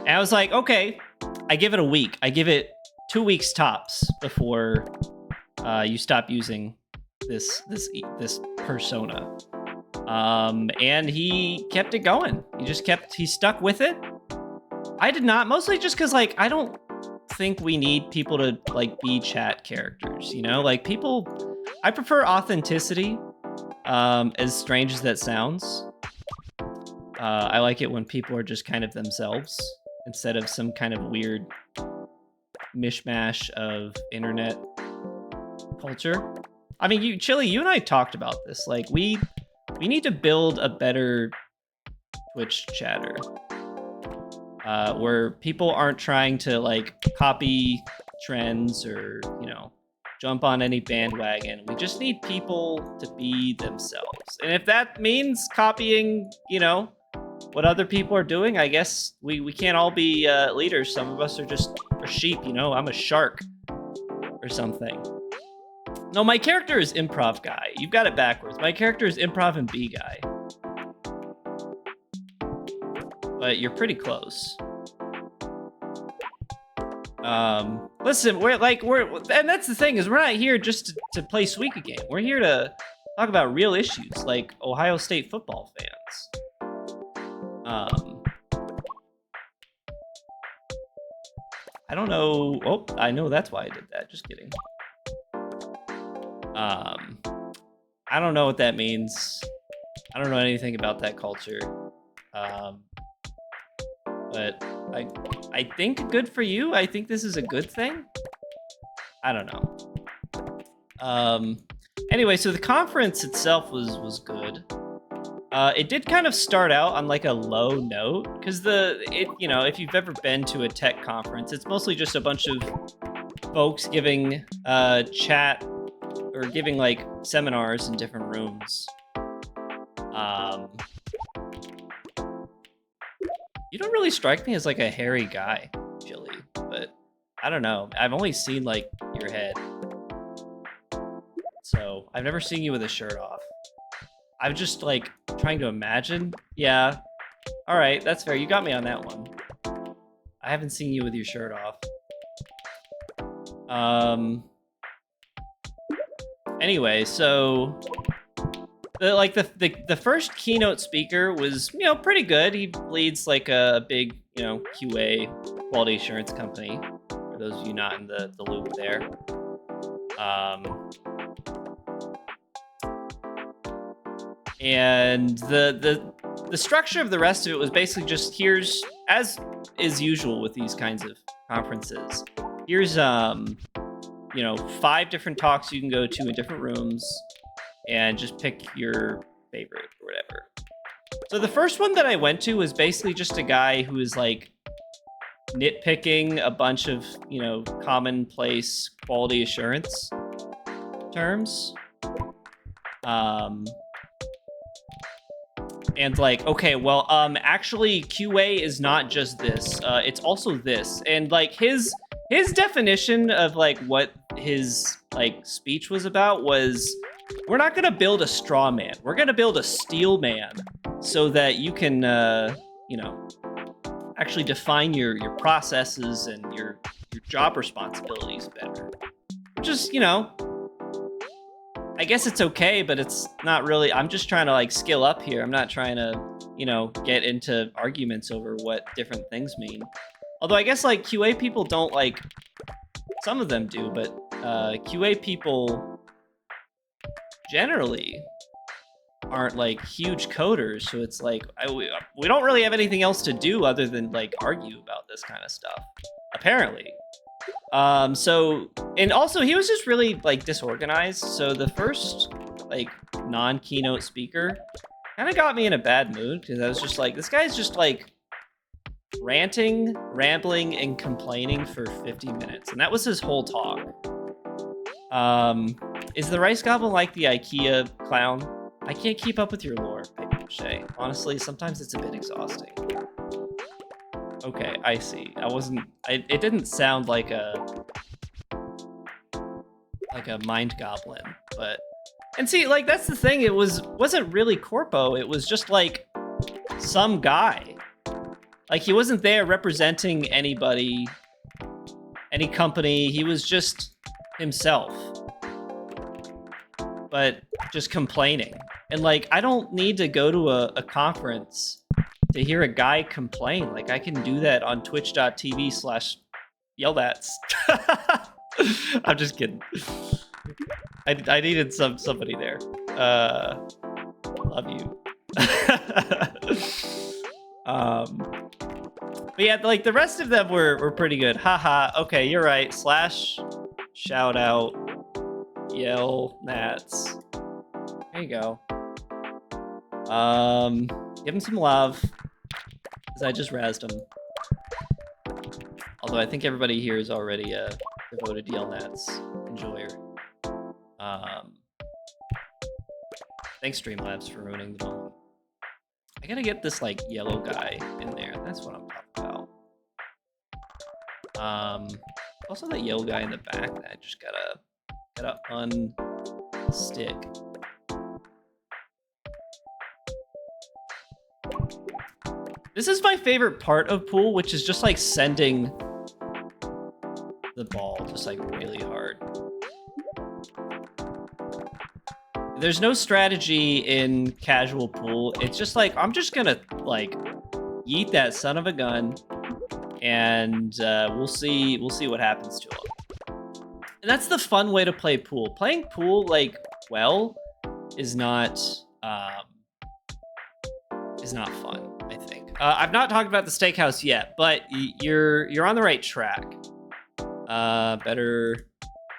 And I was like, okay, I give it a week. I give it 2 weeks tops before you stop using this persona. And he kept it going. He stuck with it. I did not, mostly just because like I don't think we need people to like be chat characters, you know? Like I prefer authenticity, as strange as that sounds. I like it when people are just kind of themselves instead of some kind of weird mishmash of internet culture. I mean, Chili, you and I talked about this. Like, we need to build a better Twitch chatter, where people aren't trying to like copy trends or, you know, jump on any bandwagon. We just need people to be themselves. And if that means copying, you know, what other people are doing, I guess we can't all be leaders. Some of us are just sheep, you know? I'm a shark or something. No, my character is improv guy. You've got it backwards. My character is improv and B guy. But you're pretty close. Listen, and that's the thing, is we're not here just to play Suika game. We're here to talk about real issues like Ohio State football fans. I don't know. Oh, I know that's why I did that. Just kidding. I don't know what that means. I don't know anything about that culture. But I think good for you. I think this is a good thing. I don't know. Anyway, so the conference itself was good. It did kind of start out on like a low note because you know, if you've ever been to a tech conference, it's mostly just a bunch of folks giving chat or giving like seminars in different rooms. You don't really strike me as like a hairy guy, Chili, but I don't know. I've only seen like your head. So I've never seen you with a shirt off. I'm just like trying to imagine. Yeah. All right, that's fair. You got me on that one. I haven't seen you with your shirt off. Anyway, so the first keynote speaker was, you know, pretty good. He leads like a big, you know, QA quality assurance company. For those of you not in the loop there. And the structure of the rest of it was basically just, here's, as is usual with these kinds of conferences, here's you know, 5 different talks you can go to in different rooms and just pick your favorite or whatever. So the first one that I went to was basically just a guy who is like nitpicking a bunch of, you know, commonplace quality assurance terms. And like, okay, well, actually QA is not just this, it's also this. And like his definition of like what his like speech was about was, we're not gonna build a straw man, we're gonna build a steel man so that you can, you know, actually define your processes and your job responsibilities better. Which is, you know, I guess it's okay, but it's not really. I'm just trying to like skill up here. I'm not trying to, you know, get into arguments over what different things mean. Although I guess like QA people don't like, some of them do, but QA people generally aren't like huge coders. So it's like, we don't really have anything else to do other than like argue about this kind of stuff, apparently. So, and also he was just really like disorganized. So the first like non-keynote speaker kind of got me in a bad mood because I was just like, this guy's just like ranting, rambling, and complaining for 50 minutes. And that was his whole talk. Is the Rice Goblin like the IKEA clown? I can't keep up with your lore, Paper Mache. Honestly, sometimes it's a bit exhausting. Okay, I see. It didn't sound like a mind goblin, but, and see, like, that's the thing, it wasn't really Corpo, it was just like some guy. Like, he wasn't there representing anybody, any company. He was just himself, but just complaining. And like, I don't need to go to a conference to hear a guy complain. Like, I can do that on twitch.tv/yelldats. I'm just kidding. I needed somebody there. Love you. But yeah, like the rest of them were pretty good. Haha. Okay, you're right. / shout out yell nats. There you go. Give him some love, because I just razzed him. Although I think everybody here is already a devoted yell nats enjoyer. Thanks Streamlabs for ruining the moment. I gotta get this like yellow guy in there. That's what I'm talking about. Also that yellow guy in the back that I just gotta unstick. This is my favorite part of Pool, which is just like sending the ball just like really hard. There's no strategy in casual Pool. It's just like, I'm just gonna like yeet that son of a gun, and we'll see what happens to him. And that's the fun way to play Pool. Playing Pool like well is not fun, I think. I've not talked about the steakhouse yet, but you're on the right track. Better.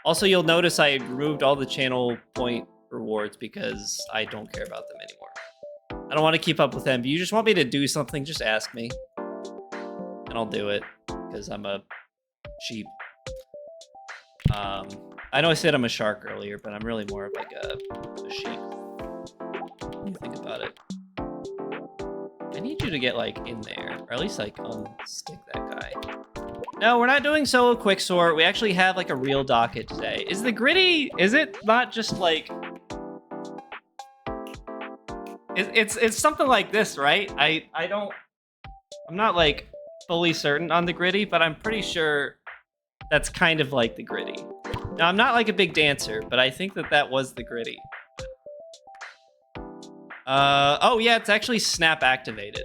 Also, you'll notice I removed all the channel point rewards because I don't care about them anymore. I don't want to keep up with them. If you just want me to do something, just ask me, and I'll do it because I'm a sheep. I know I said I'm a shark earlier, but I'm really more of like a sheep. When you think about it. I need you to get like in there, or at least like unstick that guy. No, we're not doing solo quicksort. We actually have like a real docket today. Is the gritty, is it not just like, it's something like this, right? I'm not like fully certain on the gritty, but I'm pretty sure that's kind of like the gritty. Now, I'm not like a big dancer, but I think that was the gritty. Oh yeah, it's actually snap activated.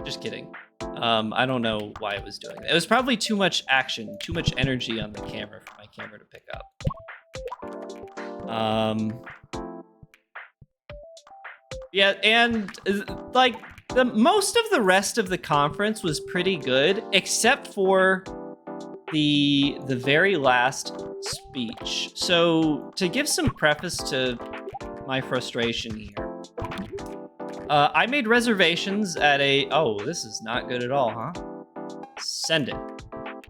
Just kidding. I don't know why it was doing that. It was probably too much action, too much energy on the camera for my camera to pick up. Yeah, and like most of the rest of the conference was pretty good, except for the very last speech. So to give some preface to my frustration here, I made reservations at oh, this is not good at all, huh? Send it.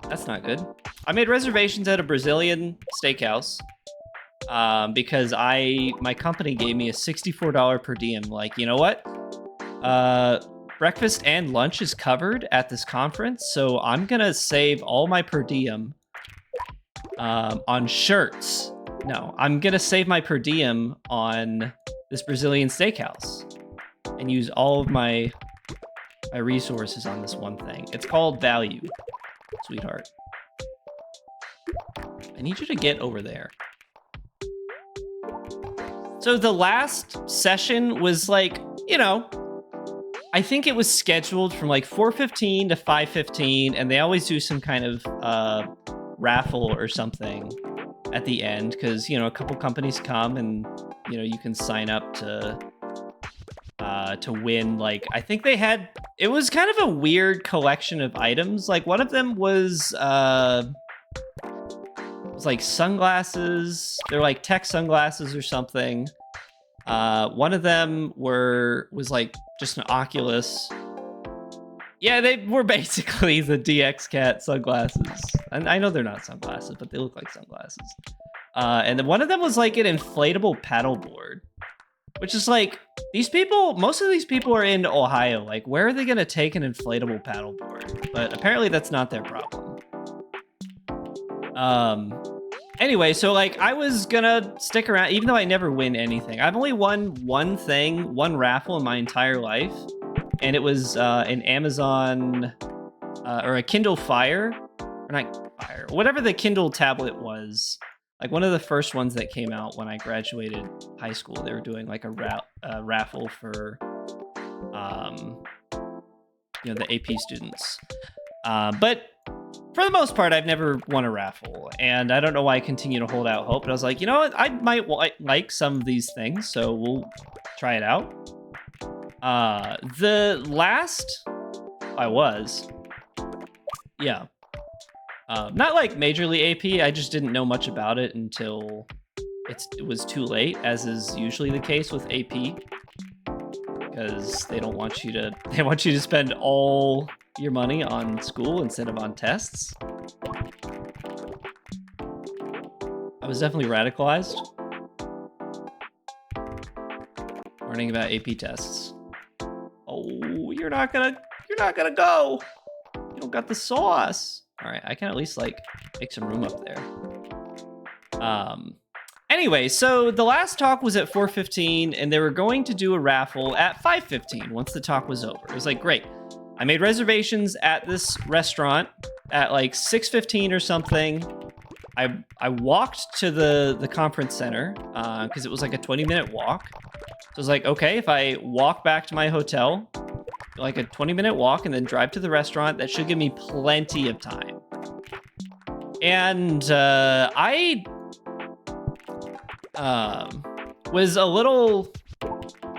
That's not good. I made reservations at a Brazilian steakhouse because my company gave me a $64 per diem. Like, you know what? Breakfast and lunch is covered at this conference, so I'm gonna save all my per diem on shirts. No, I'm gonna save my per diem on this Brazilian steakhouse and use all of my resources on this one thing. It's called value, sweetheart. I need you to get over there. So the last session was like, you know, I think it was scheduled from like 4:15 to 5:15, and they always do some kind of raffle or something at the end, because, you know, a couple companies come and, you know, you can sign up to win. Like, I think it was kind of a weird collection of items. Like, one of them was like sunglasses. They're like tech sunglasses or something. One of them was like just an Oculus. Yeah, they were basically the DX Cat sunglasses. And I know they're not sunglasses, but they look like sunglasses. And then one of them was like an inflatable paddleboard, which is like, most of these people are in Ohio. Like, where are they gonna take an inflatable paddleboard? But apparently that's not their problem. Anyway, so like, I was gonna stick around, even though I never win anything. I've only won one raffle in my entire life. and it was an Amazon or a Kindle Fire, or not Fire, whatever the Kindle tablet was. Like one of the first ones that came out when I graduated high school. They were doing like a raffle for, the AP students. But for the most part, I've never won a raffle, and I don't know why I continue to hold out hope. But I was like, you know what? I might like some of these things, so we'll try it out. The last not like majorly AP. I just didn't know much about it until it was too late, as is usually the case with AP, because they want you to spend all your money on school instead of on tests. I was definitely radicalized learning about AP tests. Oh, you're not gonna go. You don't got the sauce. All right, I can at least like make some room up there. Anyway, so the last talk was at 4:15, and they were going to do a raffle at 5:15 once the talk was over. It was like, great. I made reservations at this restaurant at like 6:15 or something. I walked to the conference center because it was like a 20-minute walk. So I was like, okay, if I walk back to my hotel, like a 20-minute walk, and then drive to the restaurant, that should give me plenty of time. And I was a little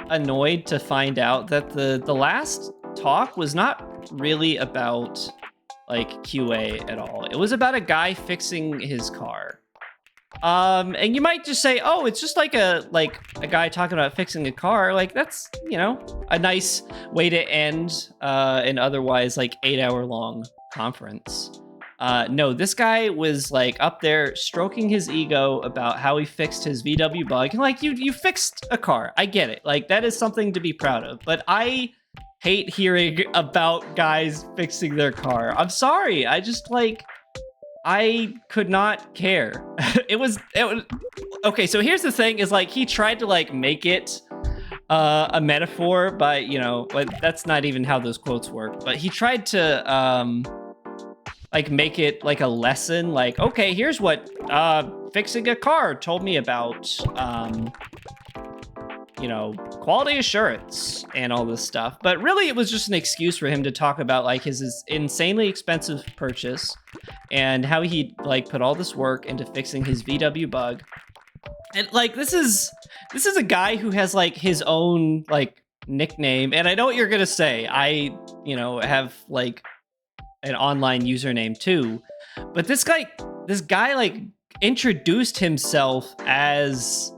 annoyed to find out that the last talk was not really about like QA at all. It was about a guy fixing his car. And you might just say, oh, it's just like a guy talking about fixing a car. Like that's, a nice way to end an otherwise like 8-hour long conference. No, this guy was like up there stroking his ego about how he fixed his VW bug. And like, you fixed a car. I get it. Like that is something to be proud of. But I hate hearing about guys fixing their car. I'm sorry. I just I could not care. It was okay. So here's the thing: is like he tried to like make it a metaphor, but but that's not even how those quotes work. But he tried to like make it like a lesson. Like, okay, here's what fixing a car told me about quality assurance and all this stuff. But really it was just an excuse for him to talk about like his insanely expensive purchase and how he like put all this work into fixing his VW bug. And like this is a guy who has like his own like nickname, and I know what you're gonna say. I have like an online username too, but this guy like introduced himself as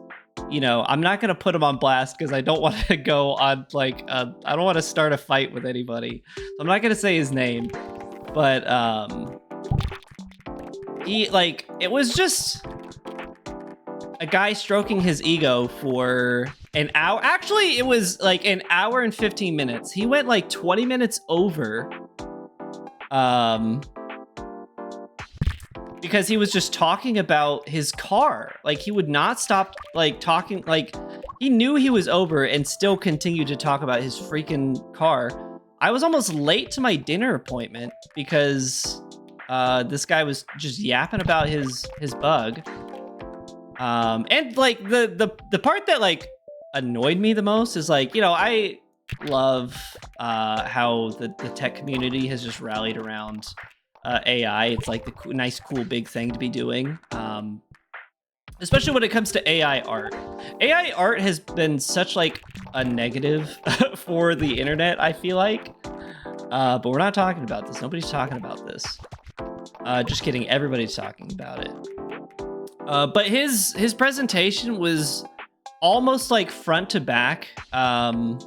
I'm not going to put him on blast because I don't want to go on like I don't want to start a fight with anybody. So I'm not going to say his name, but he like it was just a guy stroking his ego for an hour. Actually, it was like an hour and 15 minutes. He went like 20 minutes over because he was just talking about his car. Like he would not stop like talking. Like he knew he was over and still continued to talk about his freaking car. I was almost late to my dinner appointment because this guy was just yapping about his bug. And like the part that like annoyed me the most is like, I love how the tech community has just rallied around AI. It's like the nice, cool, big thing to be doing. Especially when it comes to AI art. AI art has been such like a negative for the internet, I feel like. But we're not talking about this. Nobody's talking about this. Just kidding. Everybody's talking about it. But his presentation was almost like front to back, like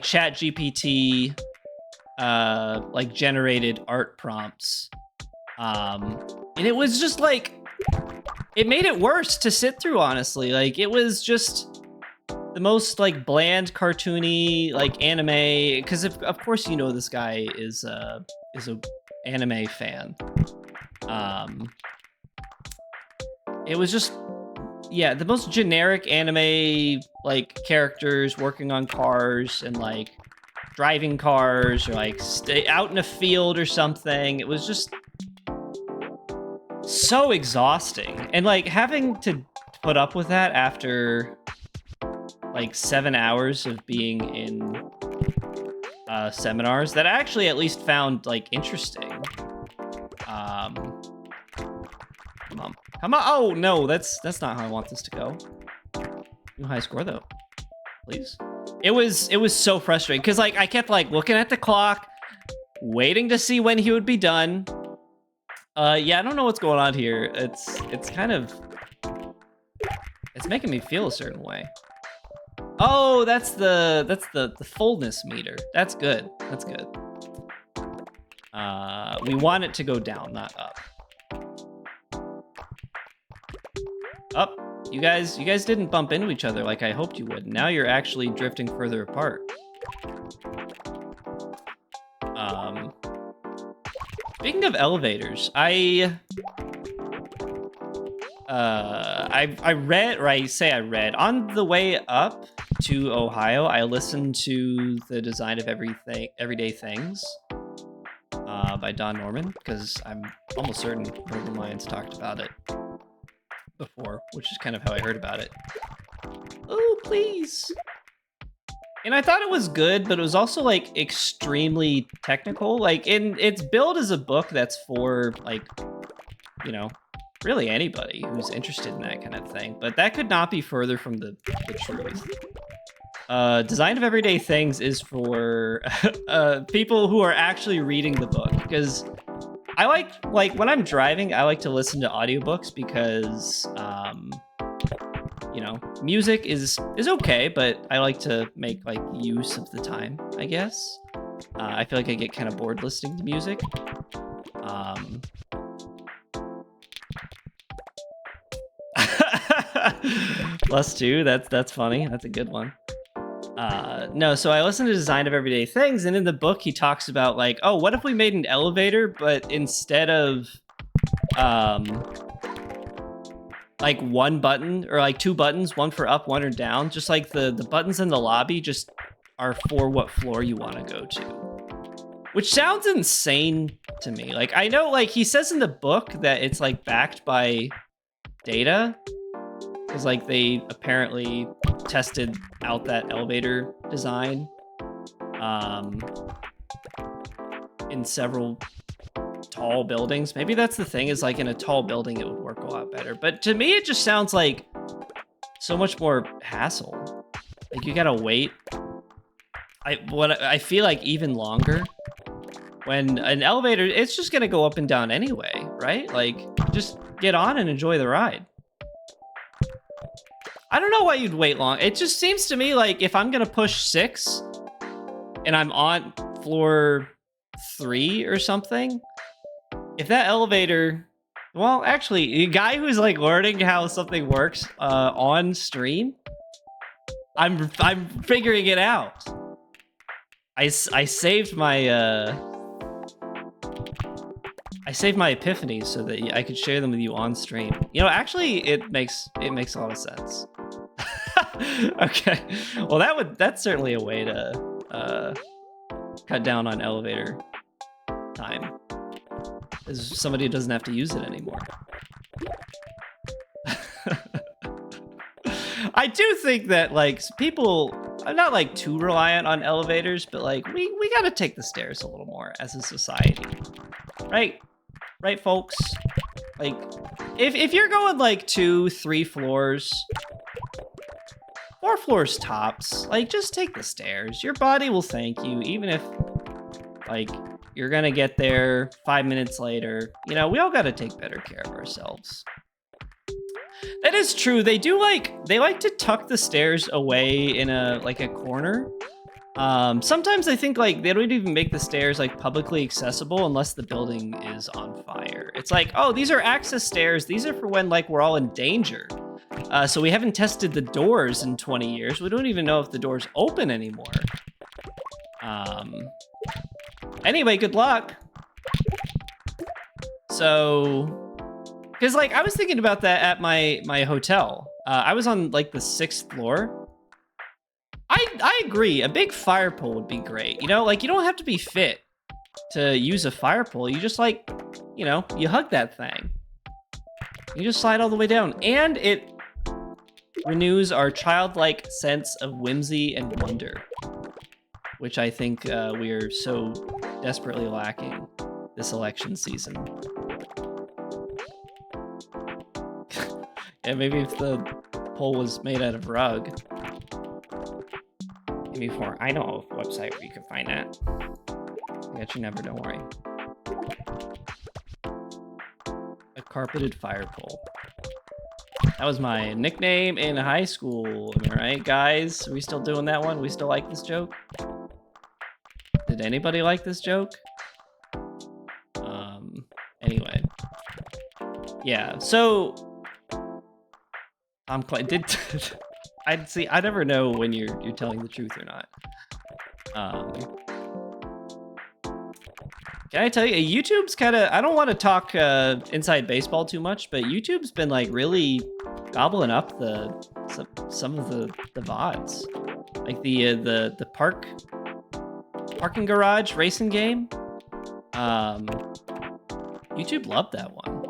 ChatGPT, like generated art prompts. And it was just like, it made it worse to sit through, honestly. Like it was just the most like bland, cartoony, like anime. Because of course, this guy is a anime fan. It was just, yeah, the most generic anime like characters working on cars and like driving cars or like stay out in a field or something. It was just so exhausting. And like having to put up with that after like 7 hours of being in seminars that I actually at least found like interesting. Come on. Come on. Oh no, that's not how I want this to go. New high score though. Please. It was so frustrating because like I kept like looking at the clock, waiting to see when he would be done. Yeah, I don't know what's going on here. It's kind of making me feel a certain way. Oh, that's the fullness meter. That's good. That's good. We want it to go down, not up. Up. You guys didn't bump into each other like I hoped you would. Now you're actually drifting further apart. Speaking of elevators, I read, or I read, on the way up to Ohio, I listened to the Design of Everyday Things by Don Norman, because I'm almost certain Urban Lions talked about it before, which is kind of how I heard about it. Oh, please. And I thought it was good, but it was also like extremely technical. Like it's billed as a book that's for like, you know, really anybody who's interested in that kind of thing. But that could not be further from the truth. Design of Everyday Things is for people who are actually reading the book, because I like when I'm driving, I like to listen to audiobooks because you know, music is okay, but I like to make like use of the time, I guess. I feel like I get kind of bored listening to music. +2, that's funny. That's a good one. No, so I listened to Design of Everyday Things, and in the book he talks about like, oh, what if we made an elevator, but instead of like one button or like two buttons, one for up, one or down, just like the buttons in the lobby just are for what floor you want to go to. Which sounds insane to me. Like, I know, like, he says in the book that it's like backed by data, because like they apparently tested out that elevator design in several tall buildings. Maybe that's the thing, is like in a tall building it would work a lot better, but to me it just sounds like so much more hassle. Like you gotta wait. I feel like even longer when an elevator, it's just gonna go up and down anyway, right? Like just get on and enjoy the ride. I don't know why you'd wait long. It just seems to me like if I'm gonna push 6 and I'm on floor 3 or something, if that elevator, well, actually, a guy who's like learning how something works on stream, I'm figuring it out. I saved my epiphanies so that I could share them with you on stream. You know, actually, it makes a lot of sense. Okay, well that's certainly a way to cut down on elevator time, as somebody doesn't have to use it anymore. I do think that like people are not like too reliant on elevators, but like we gotta take the stairs a little more as a society, right? Right, folks? Like if you're going like 2-3 floors, 4 floors tops, like just take the stairs. Your body will thank you, even if like you're gonna get there 5 minutes later. You know, we all gotta take better care of ourselves. That is true. They like to tuck the stairs away in a corner. Sometimes I think like they don't even make the stairs like publicly accessible unless the building is on fire. It's like, oh, these are access stairs. These are for when like we're all in danger. So we haven't tested the doors in 20 years. We don't even know if the doors open anymore. Anyway, good luck. So, because like I was thinking about that at my hotel. I was on like the 6th floor. I agree. A big fire pole would be great. You know, like you don't have to be fit to use a fire pole. You just like, you know, you hug that thing. You just slide all the way down, and it renews our childlike sense of whimsy and wonder, which I think we are so desperately lacking this election season. Yeah, maybe if the pole was made out of rug. Maybe for I know a website where you can find that. I bet you never, don't worry. A carpeted fire pole. That was my nickname in high school. Am I right, guys? Are we still doing that one? We still like this joke? Did anybody like this joke? Anyway. Yeah, so I'm quite I'd see. I never know when you're telling the truth or not. Can I tell you, YouTube's kind of. I don't want to talk inside baseball too much, but YouTube's been like really gobbling up some of the VODs, like the parking garage racing game. YouTube loved that one.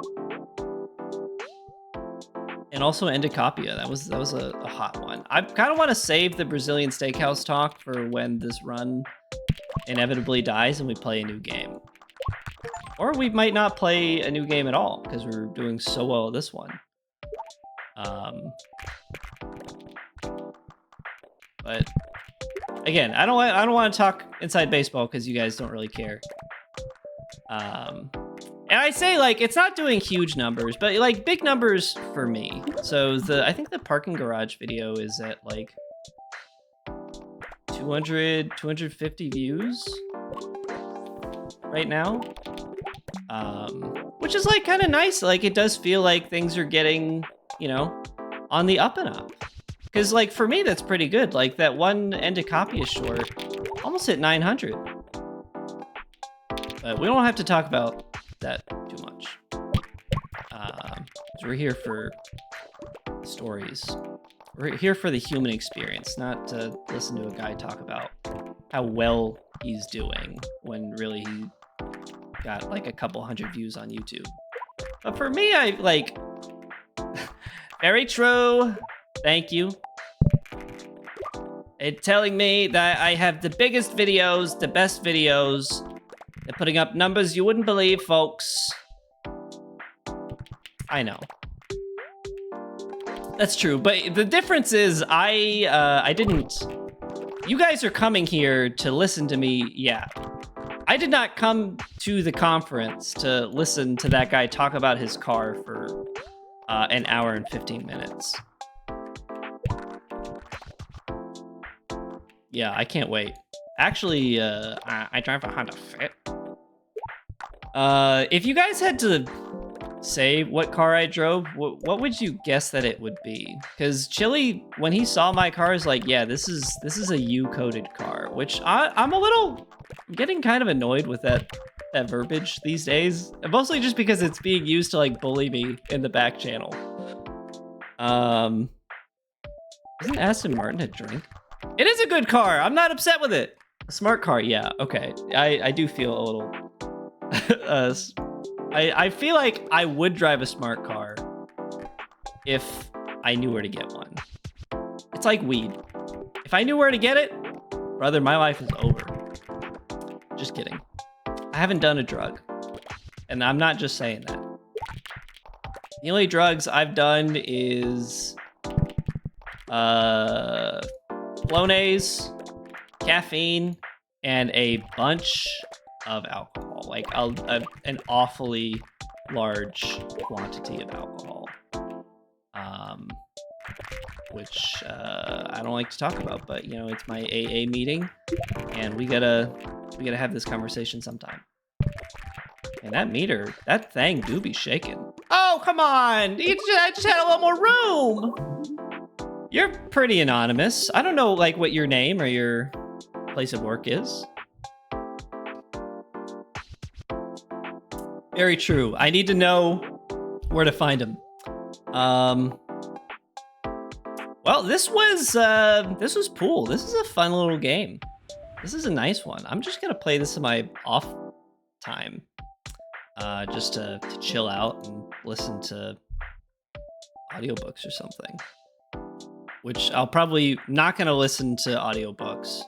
And also Endocopia, that was a hot one. I kind of want to save the Brazilian Steakhouse talk for when this run inevitably dies and we play a new game. Or we might not play a new game at all because we're doing so well at this one. But again, I don't want to talk inside baseball because you guys don't really care. And I say, like, it's not doing huge numbers, but, like, big numbers for me. So I think the parking garage video is at, like, 250 views right now. Which is, like, kind of nice. Like, it does feel like things are getting, you know, on the up and up. Because, like, for me, that's pretty good. Like, that one Endocopia short almost hit 900. But we don't have to talk about that too much. We're here for stories. We're here for the human experience, not to listen to a guy talk about how well he's doing when really he got like a couple hundred views on YouTube. But for me, I like... Very true. Thank you. It's telling me that I have the biggest videos, the best videos. They're putting up numbers you wouldn't believe, folks. I know. That's true, but the difference is I didn't... You guys are coming here to listen to me, yeah. I did not come to the conference to listen to that guy talk about his car for an hour and 15 minutes. Yeah, I can't wait. Actually, I drive a Honda Fit. If you guys had to say what car I drove, what would you guess that it would be? Because Chili, when he saw my car, is like, yeah, this is a U-coded car, which I'm getting kind of annoyed with that verbiage these days, mostly just because it's being used to like bully me in the back channel. Isn't Aston Martin a drink? It is a good car. I'm not upset with it. A smart car, yeah, okay. I do feel a little... I feel like I would drive a smart car if I knew where to get one. It's like weed. If I knew where to get it, brother, my life is over. Just kidding. I haven't done a drug. And I'm not just saying that. The only drugs I've done is... Flonase, caffeine, and a bunch of alcohol, like an awfully large quantity of alcohol, which I don't like to talk about, but you know, it's my AA meeting, and we gotta have this conversation sometime. And that thing do be shaking. Oh, come on! I just had a little more room! You're pretty anonymous. I don't know, like, what your name or your place of work is. Very true. I need to know where to find him. What Well, this was Pool. This is a fun little game. This is a nice one. I'm just gonna play this in my off time, just to chill out and listen to audiobooks or something. Which I'll probably not gonna listen to audiobooks.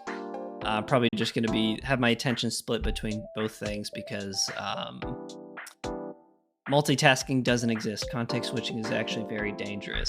Probably just gonna have my attention split between both things because multitasking doesn't exist. Context switching is actually very dangerous.